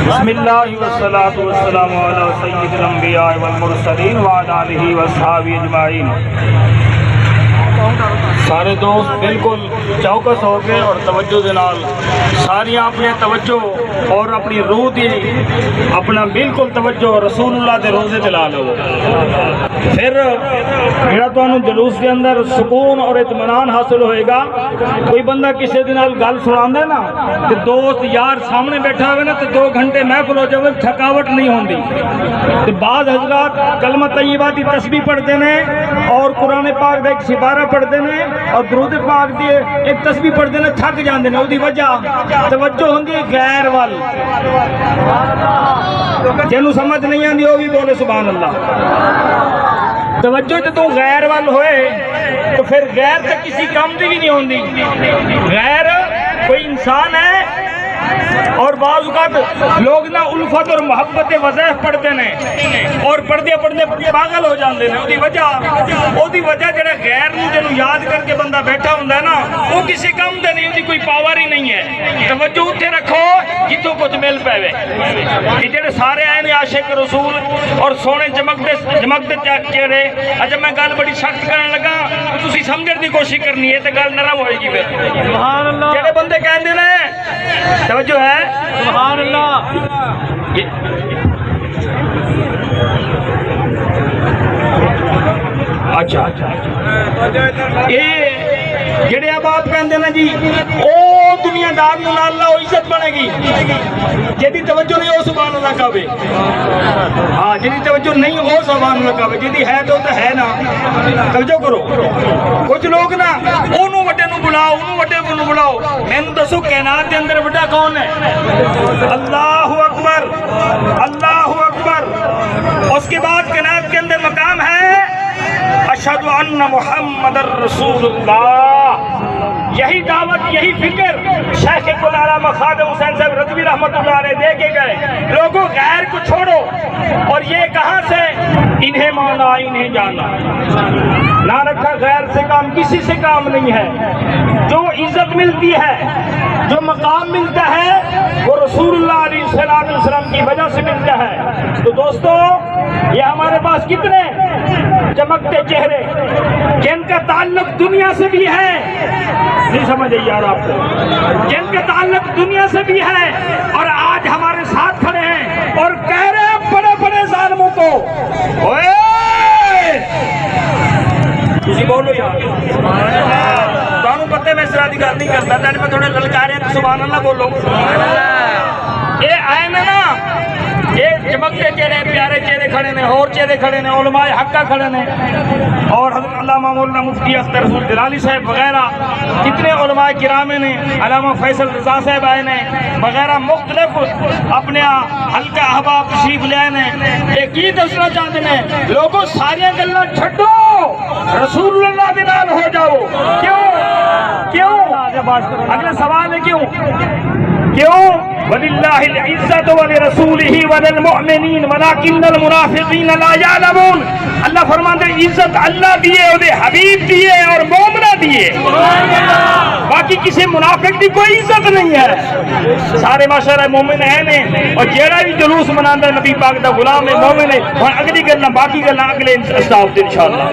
بسم اللہ والصلاة والسلام علی سید الانبیاء والمرسلین وعلی آلہ واصحابہ اجمعین۔ سارے دوست بالکل چوکس ہو کے اور توجہ دے نال ساری اپنی توجہ اور اپنی روح دی اپنا بالکل توجہ رسول اللہ دے روزے تے لا لو۔ پھر جڑا تانوں جلوس کے اندر سکون اور اطمینان حاصل ہوئے گا۔ کوئی بندہ کسی دے نال گل سناندا ہے نا تے دوست یار سامنے بیٹھا ہوئے نا تے 2 گھنٹے محفل ہو جاوے تھکاوٹ نہیں ہوندی۔ تے بعض حضرات کلمہ طیبہ دی تسبیح پڑھتے ہیں اور قرآن پاک دا ایک سپارہ پڑھتے ہیں اور درود پاک دی ایک تسبیح پڑھتے ہیں، تھک جاندے ہیں۔ اودی وجہ توجہ ہوندی ہے غیر وال۔ جنوں سمجھ نہیں آندی وہ بھی بولے سبحان اللہ۔ توجہ جب تو غیر وال ہوئے تو پھر غیر تک کسی کام دی بھی نہیں ہوندی۔ غیر کوئی انسان ہے اور بعض اوقات لوگ نہ الفت اور محبت وظائف پڑھتے ہیں اور پڑھتے پڑھتے پاگل ہو جاندے ہیں۔ اودی وجہ جڑا غیر نوں جنوں یاد کر کے بندہ بیٹھا ہوندا ہے نا وہ کسی کم تے نہیں، اودی کوئی پاور ہی نہیں ہے۔ توجہ اتنے رکھو جتوں کچھ مل پاوے۔ یہ جڑے سارے آئے نے عاشق رسول اور سونے چمکتے چہرے، اچھا میں گل بڑی سخت کرن لگا تسی سمجھن دی کوشش کرنی ہے تے گل نرم ہوئے گی۔ پھر سبحان اللہ جڑے بندے کہندے نے توجہ ہے سبحان اللہ۔ اچھا یہ جڑے اب آپ کہندے نا جی او دنیا دار نال اللہ او عزت بنے گی جدی توجہ نہیں او سبحان اللہ کہے۔ ہاں جدی توجہ نہیں او سبحان اللہ کہے، جدی ہے تو ہے نا۔ توجہ کرو، کچھ لوگ نا اونوں وڈے نوں بلاؤ اونوں وڈے نوں بلاؤ، مینوں دسو کائنات دے اندر وڈا کون ہے؟ اللہ اکبر اللہ اکبر۔ اس کے بعد کائنات کے اندر مقام ہے اشہد ان محمد رسول اللہ۔ یہی دعوت یہی فکر شیخ علامہ خادم حسین صاحب رضوی رحمۃ اللہ علیہ دے کے گئے، لوگوں غیر کو چھوڑو۔ اور یہ کہاں سے؟ انہیں مانا انہیں جانا، نہ رکھا غیر سے کام، کسی سے کام نہیں ہے۔ جو عزت ملتی ہے جو مقام ملتا ہے وہ رسول اللہ علیہ السلام کی وجہ سے ملتا ہے۔ تو دوستو یہ ہمارے پاس کتنے چمکتے چہرے جن کا تعلق دنیا سے بھی ہے، نہیں سمجھ آئی یار آپ کو، جن کا تعلق دنیا سے بھی ہے اور آج ہمارے ساتھ کھڑے ہیں اور کہہ رہے ہیں بڑے بڑے ظالموں کو اوئے کسی بولو یار تانوں پتہ میں اس طرح دی گل نہیں کرتا، میں تھوڑے للکارے ہیں سبحان اللہ بولو۔ یہ آئے نا یہ چمکتے چہرے پیارے چہرے کھڑے نے اور چہرے کھڑے نے، علماء حقہ کھڑے نے اور حضرت علامہ مولانا مفتی اختر رسول دلالی صاحب وغیرہ کتنے علماء کرام نے، علامہ فیصل رضا صاحب آئے نے وغیرہ مختلف اپنے حلقہ احباب تشریف لے آئے نے۔ ایک ہی دسنا چاہتے ہیں لوگوں ساریاں گلاں چھڈو رسول اللہ دے نال ہو جاؤ۔ کیوں اگلا سوال ہے کیوں؟ وَلِلَّهِ الْعِزَّةُ وَلِرَسُولِهِ وَلِلْمُؤْمِنِينَ وَلَكِنَّ الْمُنَافِقِينَ لَا يَعْلَمُونَ۔ اللہ فرماتے ہیں عزت اللہ دیے، وہ حبیب دیے اور مومنہ دیے، باقی کسی منافق دی کوئی عزت نہیں ہے۔ سارے معاشرہ مومن ہیں اور جیڑا بھی جلوس مناندا نبی پاک دا غلام ہے مومن ہے۔ اور اگلی گلاں باقی گلاں اگلے اسٹاف تے انشاءاللہ۔